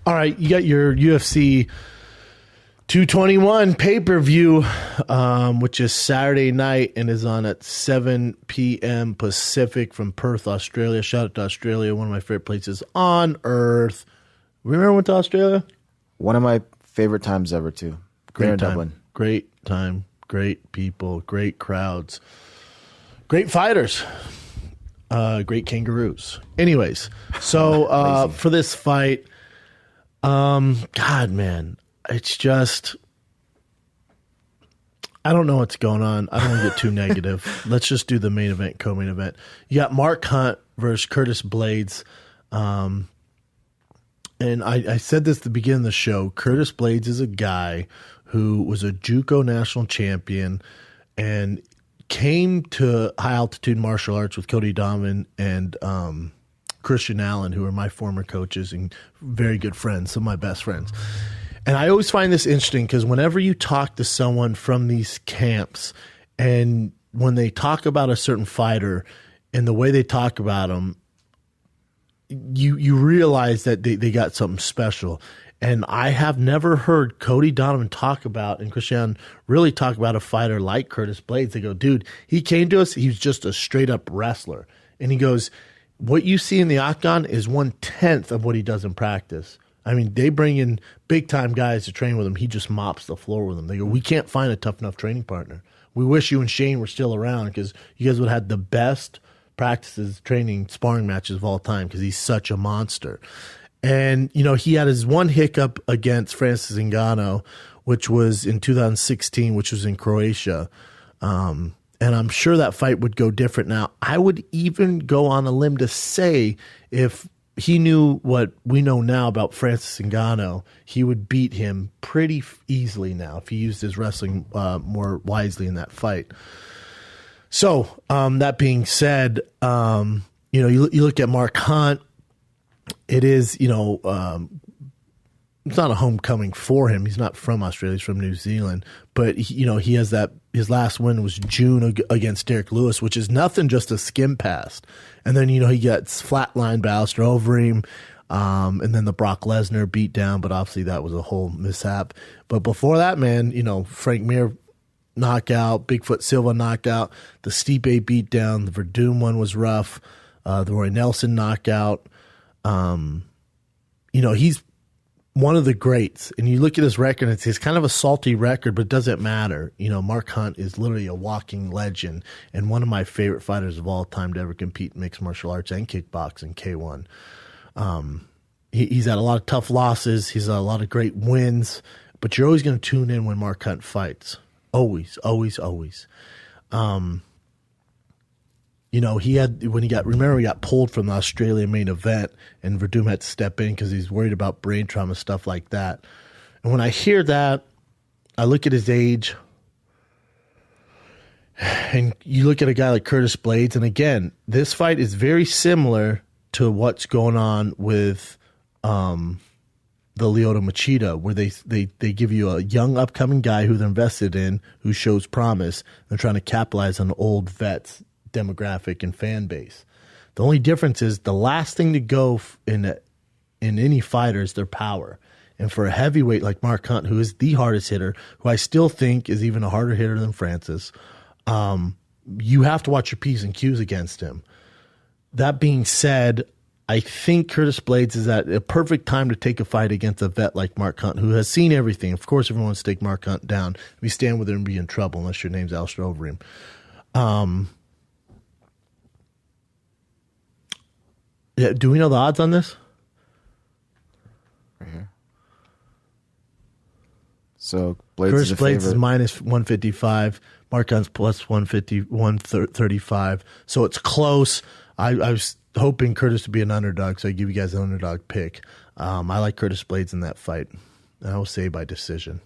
All right, you got your UFC 221 pay-per-view, which is Saturday night and is on at 7 p.m. Pacific from Perth, Australia. Shout out to Australia, one of my favorite places on earth. Remember went to Australia? One of my favorite times ever, too. Great time. Dublin. Great time. Great people. Great crowds. Great fighters. Great kangaroos. Anyways, so for this fight, God, man, it's just, I don't know what's going on. I don't want to get too negative. Let's just do the main event, co-main event. You got Mark Hunt versus Curtis Blades. And I said this at the beginning of the show. Curtis Blades is a guy who was a JUCO national champion and came to high-altitude martial arts with Cody Donovan and Christian Allen, who are my former coaches and very good friends, some of my best friends. And I always find this interesting because whenever you talk to someone from these camps and when they talk about a certain fighter and the way they talk about them, you realize that they got something special. And I have never heard Cody Donovan talk about and Christian really talk about a fighter like Curtis Blades. They go, dude, he came to us. He was just a straight up wrestler. And he goes, what you see in the octagon is 1/10 of what he does in practice. I mean, they bring in big time guys to train with him. He just mops the floor with them. They go, we can't find a tough enough training partner. We wish you and Shane were still around because you guys would have had the best practices, training, sparring matches of all time because he's such a monster. And, you know, he had his one hiccup against Francis Ngannou, which was in 2016, which was in Croatia. And I'm sure that fight would go different now. I would even go on a limb to say if he knew what we know now about Francis Ngannou, he would beat him pretty easily now if he used his wrestling more wisely in that fight. So that being said, you know, you look at Mark Hunt. It is, you know, it's not a homecoming for him. He's not from Australia. He's from New Zealand. But, you know, he has that, his last win was June against Derek Lewis, which is nothing, just a skim past. And then, you know, he gets flatlined by Alistair Overeem, and then the Brock Lesnar beat down, but obviously that was a whole mishap. But before that, man, you know, Frank Mir knockout, Bigfoot Silva knockout, the Stipe beat down, the Verdum one was rough, the Roy Nelson knockout. You know, he's one of the greats, and you look at his record, it's kind of a salty record, but it doesn't matter. You know, Mark Hunt is literally a walking legend and one of my favorite fighters of all time to ever compete in mixed martial arts and kickboxing, K1. He's had a lot of tough losses. He's had a lot of great wins, but you're always going to tune in when Mark Hunt fights. Always, always, always. You know, he got pulled from the Australian main event, and Verdum had to step in because he's worried about brain trauma, stuff like that. And when I hear that, I look at his age, and you look at a guy like Curtis Blades, and again, this fight is very similar to what's going on with the Lyoto Machida, where they give you a young upcoming guy who they're invested in, who shows promise. They're trying to capitalize on old vets demographic and fan base. The only difference is the last thing to go in any fighter is their power. And for a heavyweight like Mark Hunt, who is the hardest hitter, who I still think is even a harder hitter than Francis, you have to watch your P's and Q's against him. That being said, I think Curtis Blades is at a perfect time to take a fight against a vet like Mark Hunt, who has seen everything. Of course, everyone wants to take Mark Hunt down. If you stand with him, be in trouble, unless your name's Alistair Overeem. Yeah, do we know the odds on this? Right here. So Curtis Blades is minus 155. Mark Hunt's plus 150, 135. So it's close. I was hoping Curtis would be an underdog, so I give you guys an underdog pick. I like Curtis Blades in that fight. And I will say by decision.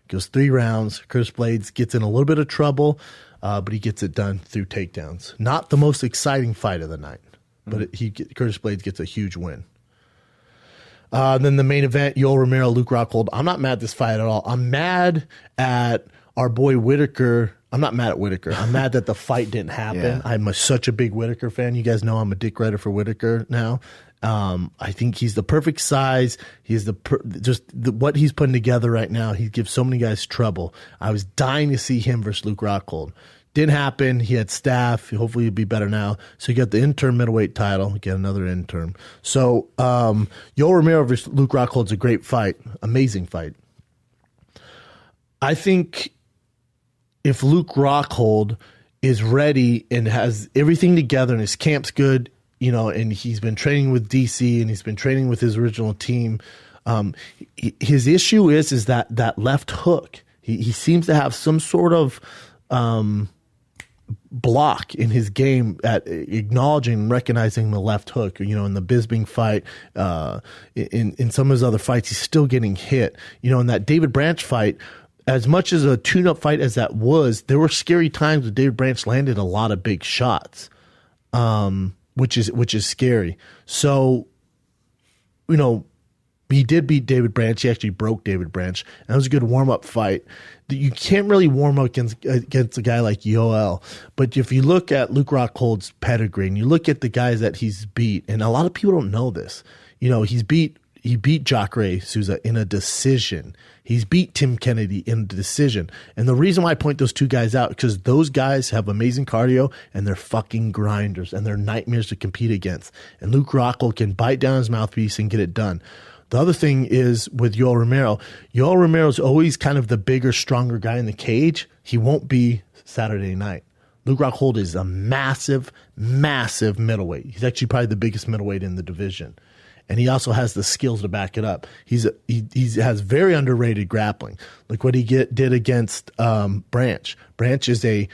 Goes 3 rounds. Curtis Blades gets in a little bit of trouble, but he gets it done through takedowns. Not the most exciting fight of the night. But Curtis Blades gets a huge win. Then the main event, Yoel Romero, Luke Rockhold. I'm not mad at this fight at all. I'm mad at our boy Whitaker. I'm not mad at Whitaker. I'm mad that the fight didn't happen. Yeah. I'm such a big Whitaker fan. You guys know I'm a dick rider for Whitaker now. I think he's the perfect size. He's what he's putting together right now. He gives so many guys trouble. I was dying to see him versus Luke Rockhold. Didn't happen. He had staff. Hopefully he'll be better now. So you got the interim middleweight title. Get another interim. So Yoel Romero versus Luke Rockhold's a great fight. Amazing fight. I think if Luke Rockhold is ready and has everything together and his camp's good, and he's been training with DC and he's been training with his original team. His issue is that left hook. He seems to have some sort of block in his game at acknowledging and recognizing the left hook. In the Bisping fight, in some of his other fights, he's still getting hit. In that David Branch fight, as much as a tune-up fight as that was, there were scary times when David Branch landed a lot of big shots. Which is scary. So, he did beat David Branch. He actually broke David Branch. And that was a good warm-up fight. You can't really warm up against a guy like Yoel. But if you look at Luke Rockhold's pedigree and you look at the guys that he's beat, and a lot of people don't know this, he beat Jacare Souza in a decision. He's beat Tim Kennedy in a decision. And the reason why I point those two guys out, because those guys have amazing cardio and they're fucking grinders and they're nightmares to compete against. And Luke Rockhold can bite down his mouthpiece and get it done. The other thing is with Yoel Romero. Yoel Romero's always kind of the bigger, stronger guy in the cage. He won't be Saturday night. Luke Rockhold is a massive, massive middleweight. He's actually probably the biggest middleweight in the division. And he also has the skills to back it up. He has very underrated grappling. Like what he did against Branch. Branch is a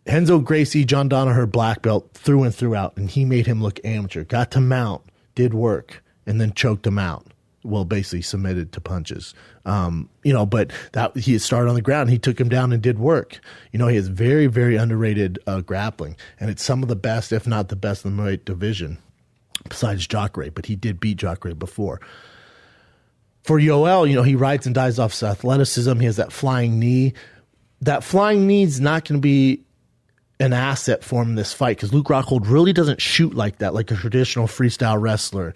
Renzo Gracie, John Danaher black belt through and throughout, and he made him look amateur. Got to mount, did work, and then choked him out. Well, basically submitted to punches. But that he had started on the ground. He took him down and did work. He has very, very underrated grappling, and it's some of the best, if not the best, in the middleweight division. Besides Jacare, but he did beat Jacare before. For Yoel, he rides and dies off his athleticism. He has that flying knee. That flying knee is not going to be an asset for him in this fight because Luke Rockhold really doesn't shoot like that, like a traditional freestyle wrestler.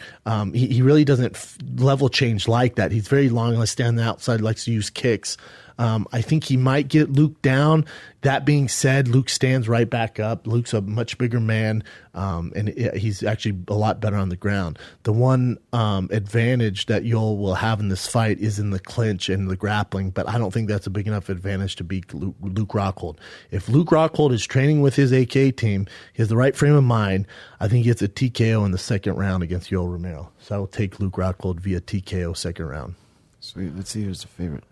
He really doesn't level change like that. He's very long, likes to stand on the outside, likes to use kicks. I think he might get Luke down. That being said, Luke stands right back up. Luke's a much bigger man, and he's actually a lot better on the ground. The one advantage that Yoel will have in this fight is in the clinch and the grappling, but I don't think that's a big enough advantage to beat Luke Rockhold. If Luke Rockhold is training with his AK team, he has the right frame of mind, I think he gets a TKO in the second round against Yoel Romero. So I will take Luke Rockhold via TKO second round. Sweet. Let's see who's the favorite.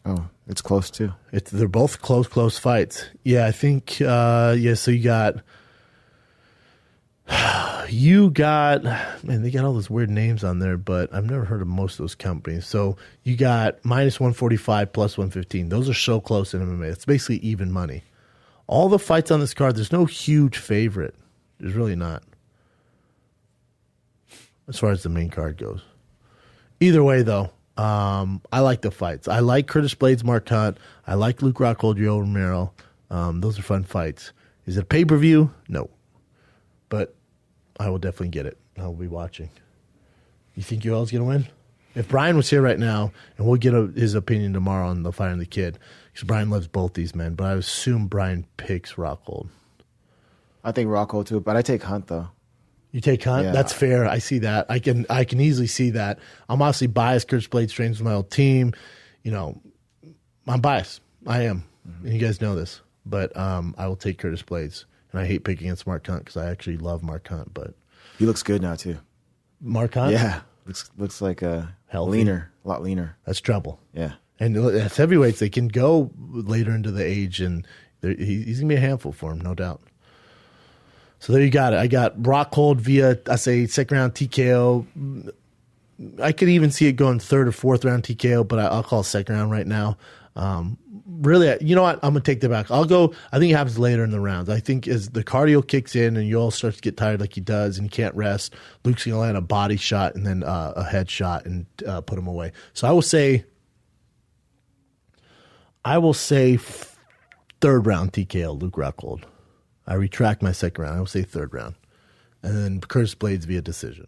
Oh, it's close too. They're both close fights. Yeah, I think. So you got, man. They got all those weird names on there, but I've never heard of most of those companies. So you got -145, +115. Those are so close in MMA. It's basically even money. All the fights on this card, there's no huge favorite. There's really not, as far as the main card goes. Either way, though. I like the fights. I like Curtis Blades, Mark Hunt. I like Luke Rockhold, Yoel Romero. Those are fun fights. Is it a pay-per-view? No. But I will definitely get it. I will be watching. You think Yoel's going to win? If Brian was here right now, and we'll get his opinion tomorrow on the Fire and the Kid, because Brian loves both these men, but I assume Brian picks Rockhold. I think Rockhold too, but I take Hunt though. You take Hunt? Yeah. That's fair. I see that. I can easily see that. I'm obviously biased. Curtis Blades trains with my old team. I'm biased. I am. Mm-hmm. And you guys know this. But I will take Curtis Blades. And I hate picking against Mark Hunt because I actually love Mark Hunt. But he looks good now too. Mark Hunt? Yeah. Looks like a leaner, a lot leaner. That's trouble. Yeah. And as heavyweights, they can go later into the age, and he's going to be a handful for him, no doubt. So there you got it. I got Rockhold via, I say, second round TKO. I could even see it going third or fourth round TKO, but I'll call it second round right now. Really, you know what? I'm going to take that back. I think it happens later in the rounds. I think as the cardio kicks in and Yoel starts to get tired like he does and he can't rest, Luke's going to land a body shot and then a head shot and put him away. So I will say third round TKO, Luke Rockhold. I retract my second round. I will say third round. and then Curtis Blades via decision.